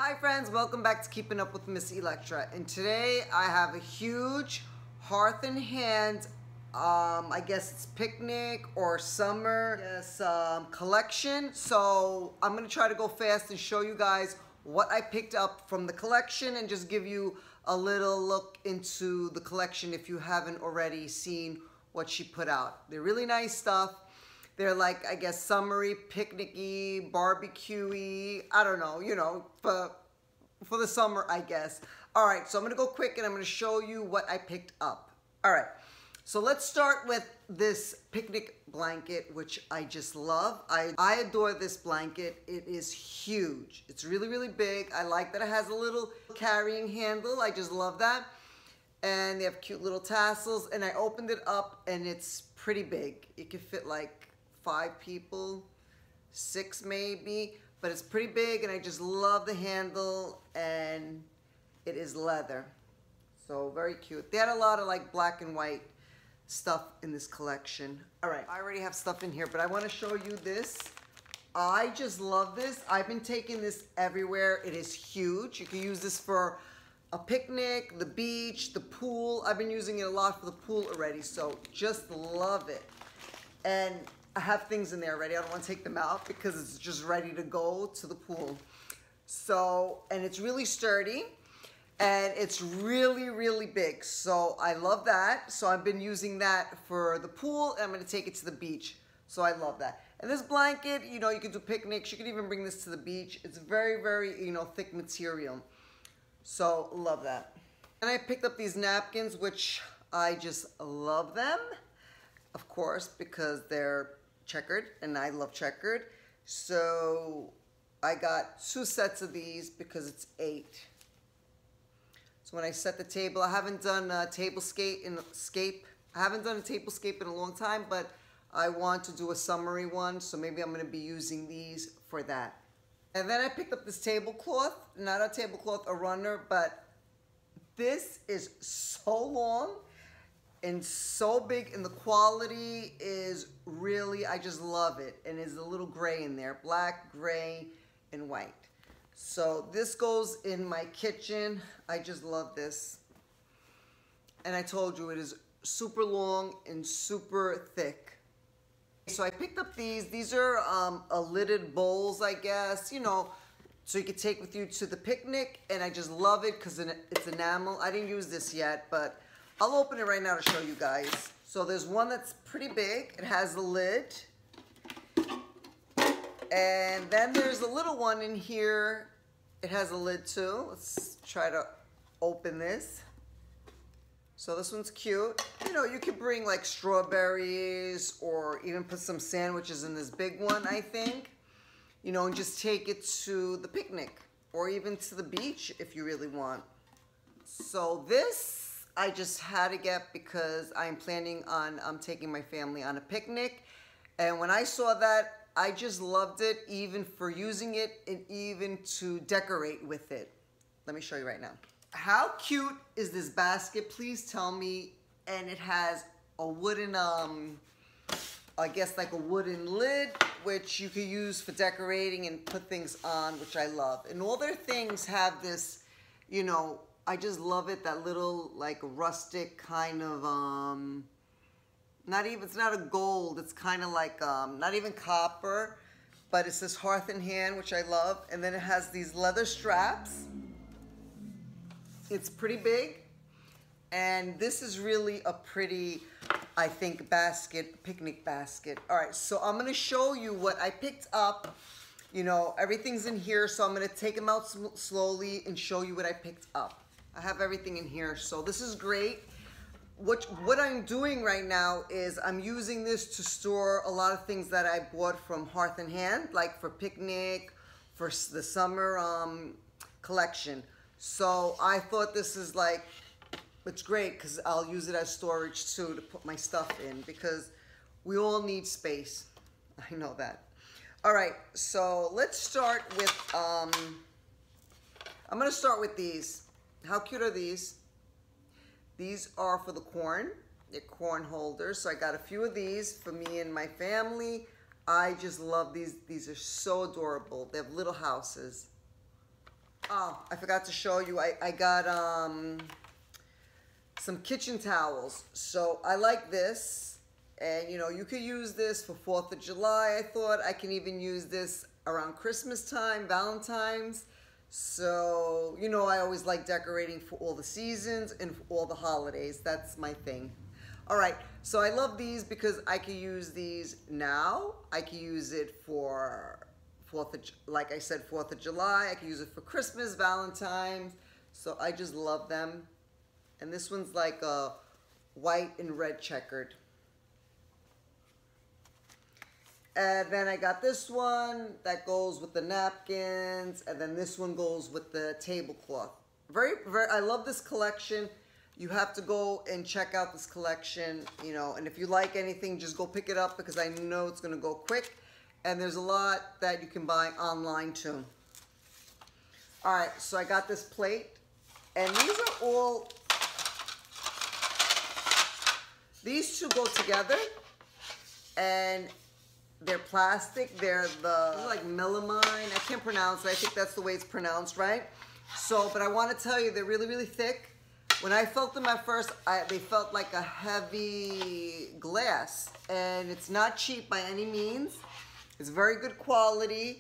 Hi friends, welcome back to Keeping Up with Miss Electra. And today I have a huge Hearth in Hand, I guess it's picnic or summer collection. So I'm gonna try to go fast and show you guys what I picked up from the collection and just give you a little look into the collection if you haven't already seen what she put out. They're really nice stuff. They're like, I guess, summery, picnicky, barbecue-y, I don't know, you know, for the summer, I guess. All right, so I'm gonna go quick and I'm gonna show you what I picked up. All right, so let's start with this picnic blanket, which I just love. I adore this blanket. It is huge. It's really, really big. I like that it has a little carrying handle. I just love that. And they have cute little tassels, and I opened it up and it's pretty big. It could fit like 5 people, 6 maybe, but it's pretty big and I just love the handle, and it is leather. So very cute. They had a lot of like black and white stuff in this collection. All right, I already have stuff in here, but I want to show you this. I just love this. I've been taking this everywhere. It is huge. You can use this for a picnic, the beach, the pool. I've been using it a lot for the pool already, so just love it. And I have things in there already. I don't want to take them out because it's just ready to go to the pool. So, and it's really sturdy and it's really, really big. So I love that. So I've been using that for the pool and I'm going to take it to the beach. So I love that. And this blanket, you know, you can do picnics. You can even bring this to the beach. It's very, very, you know, thick material. So love that. And I picked up these napkins, which I just love them. Of course, because they're checkered and I love checkered. So I got 2 sets of these because it's 8. So when I set the table, I haven't done a tablescape in a long time, but I want to do a summery one, so maybe I'm going to be using these for that. And then I picked up this tablecloth, not a tablecloth, a runner, but this is so long and so big, and the quality is really, I just love it. And there's a little gray in there, black, gray, and white. So this goes in my kitchen. I just love this. And I told you it is super long and super thick. So I picked up these. These are a lidded bowls, I guess, you know, so you could take with you to the picnic. And I just love it because it's enamel. I didn't use this yet, but I'll open it right now to show you guys. So there's one that's pretty big. It has a lid. And then there's a little one in here. It has a lid too. Let's try to open this. So this one's cute. You know, you could bring like strawberries or even put some sandwiches in this big one, I think. You know, and just take it to the picnic or even to the beach if you really want. So this I just had to get because I'm planning on taking my family on a picnic. And when I saw that, I just loved it, even for using it and even to decorate with it. Let me show you right now. How cute is this basket? Please tell me. And it has a wooden, I guess like a wooden lid, which you could use for decorating and put things on, which I love. And all their things have this, you know, I just love it, that little like rustic kind of, it's not a gold, it's kind of like, not even copper, but it's this Hearth in Hand, which I love. And then it has these leather straps. It's pretty big. And this is really a pretty, I think, basket, picnic basket. All right, so I'm gonna show you what I picked up. You know, everything's in here, so I'm gonna take them out slowly and show you what I picked up. I have everything in here, so this is great. What I'm doing right now is I'm using this to store a lot of things that I bought from Hearth in Hand, like for picnic, for the summer collection. So I thought this is like, it's great because I'll use it as storage too to put my stuff in because we all need space. I know that. All right, so let's start with, I'm gonna start with these. How cute are these? These are for the corn. They're corn holders. So I got a few of these for me and my family. I just love these. These are so adorable. They have little houses. Oh, I forgot to show you. I got some kitchen towels. So I like this. And you know, you could use this for 4th of July. I thought I can even use this around Christmas time, Valentine's. So, you know, I always like decorating for all the seasons and for all the holidays. That's my thing. All right, so I love these because I can use these now. I can use it for like I said, 4th of July. I can use it for Christmas, Valentine's. So I just love them. And this one's like a white and red checkered. And then I got this one that goes with the napkins, and then this one goes with the tablecloth. I love this collection. You have to go and check out this collection, you know, and if you like anything, just go pick it up because I know it's gonna go quick. And there's a lot that you can buy online too. All right, so I got this plate, and these two go together, and they're plastic. They're like melamine. I can't pronounce it. I think that's the way it's pronounced, right? So, but I want to tell you, they're really, really thick. When I felt them at first, they felt like a heavy glass, and it's not cheap by any means. It's very good quality,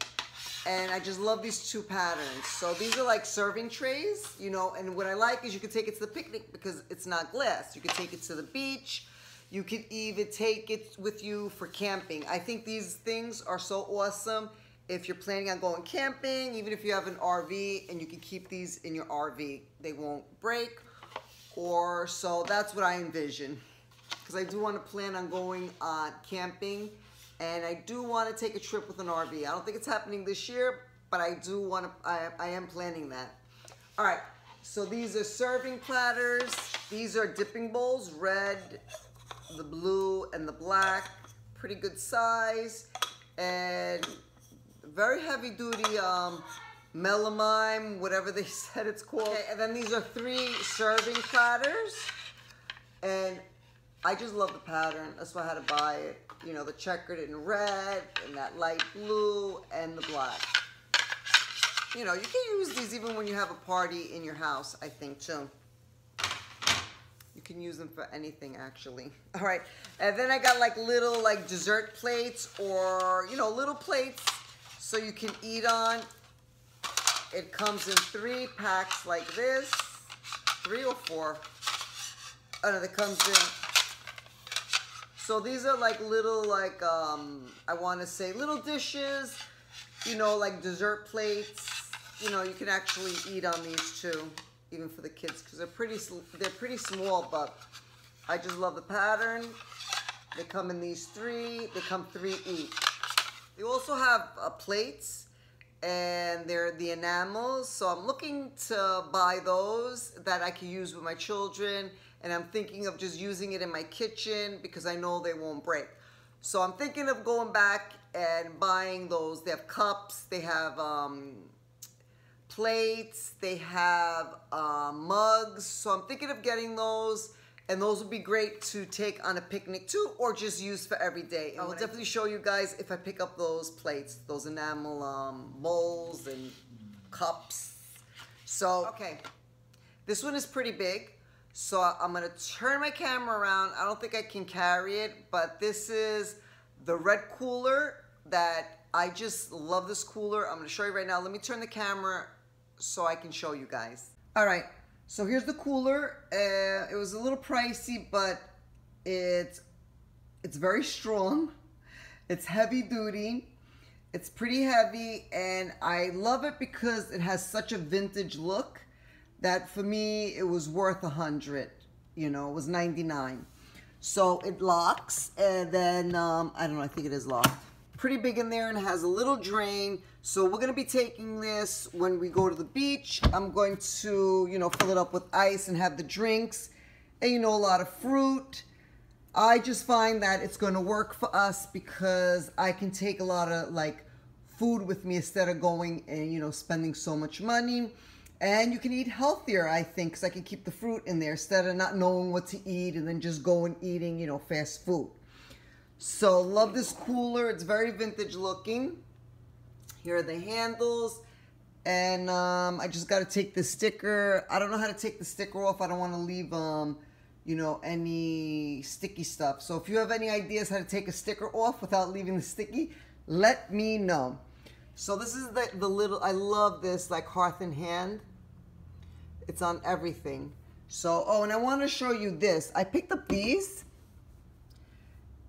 and I just love these two patterns. So these are like serving trays, you know, and what I like is you can take it to the picnic because it's not glass. You can take it to the beach. You could even take it with you for camping. I think these things are so awesome if you're planning on going camping, even if you have an RV, and you can keep these in your RV. They won't break, or so that's what I envision. Because I do want to plan on going camping, and I do want to take a trip with an RV. I don't think it's happening this year, but I do want to, I am planning that. All right, so these are serving platters. These are dipping bowls, red, the blue, and the black. Pretty good size, and very heavy duty melamine, whatever they said it's called. Okay, and then these are 3 serving platters, and I just love the pattern. That's why I had to buy it. You know, the checkered in red, and that light blue, and the black. You know, you can use these even when you have a party in your house, I think, too. You can use them for anything, actually. All right, and then I got like little like dessert plates, or, you know, little plates so you can eat on. It comes in 3 packs like this, 3 or 4. Oh no, that comes in. So these are like little, like, I want to say little dishes, you know, like dessert plates. You know, you can actually eat on these too, even for the kids, because they're pretty small, but I just love the pattern. They come in these 3. They come 3 each. They also have plates, and they're the enamels, so I'm looking to buy those that I can use with my children, and I'm thinking of just using it in my kitchen because I know they won't break. So I'm thinking of going back and buying those. They have cups, they have plates, they have mugs, so I'm thinking of getting those, and those would be great to take on a picnic too, or just use for every day. I will definitely show you guys if I pick up those plates, those enamel bowls and cups. So, okay, this one is pretty big, so I'm gonna turn my camera around. I don't think I can carry it, but this is the red cooler that I just love. This cooler, I'm gonna show you right now. Let me turn the camera so I can show you guys. All right, so here's the cooler. It was a little pricey, but it's very strong. It's heavy duty. It's pretty heavy, and I love it because it has such a vintage look that for me it was worth $100. You know, it was $99. So it locks, and then I don't know, I think it is locked. Pretty big in there, and has a little drain. So we're gonna be taking this when we go to the beach. I'm going to, you know, fill it up with ice and have the drinks, and, you know, a lot of fruit. I just find that it's gonna work for us because I can take a lot of like food with me instead of going and, you know, spending so much money. And you can eat healthier, I think, because I can keep the fruit in there instead of not knowing what to eat and then just going eating, you know, fast food. So love this cooler. It's very vintage looking. Here are the handles, And I just got to take the sticker. I don't know how to take the sticker off. I don't want to leave, you know, any sticky stuff. So if you have any ideas how to take a sticker off without leaving the sticky, let me know. So this is the little, I love this, like Hearth in Hand. It's on everything. So, oh, and I want to show you this. I picked up these,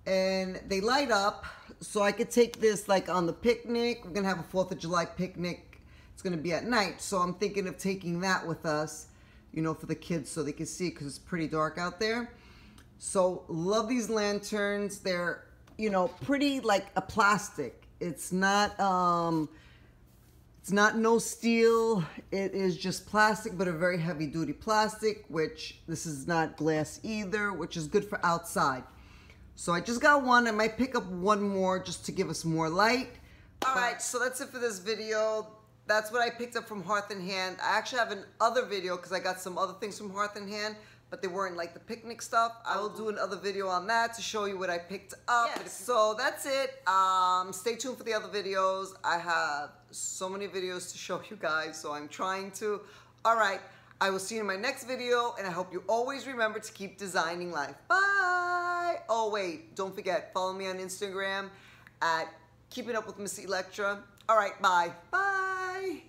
and they light up, so I could take this like on the picnic. We're going to have a 4th of July picnic. It's going to be at night, so I'm thinking of taking that with us, you know, for the kids so they can see it because it's pretty dark out there. So, love these lanterns. They're, you know, pretty like a plastic. It's not no steel. It is just plastic, but a very heavy duty plastic, which this is not glass either, which is good for outside. So I just got one. I might pick up one more just to give us more light. All right, so that's it for this video. That's what I picked up from Hearth in Hand. I actually have another video because I got some other things from Hearth in Hand, but they weren't like the picnic stuff. I will do another video on that to show you what I picked up. Yes. So that's it. Stay tuned for the other videos. I have so many videos to show you guys, so I'm trying to. All right, I will see you in my next video, and I hope you always remember to keep designing life. Bye. Oh wait, don't forget, follow me on Instagram at Keeping Up with Miss Electra. All right, bye. Bye.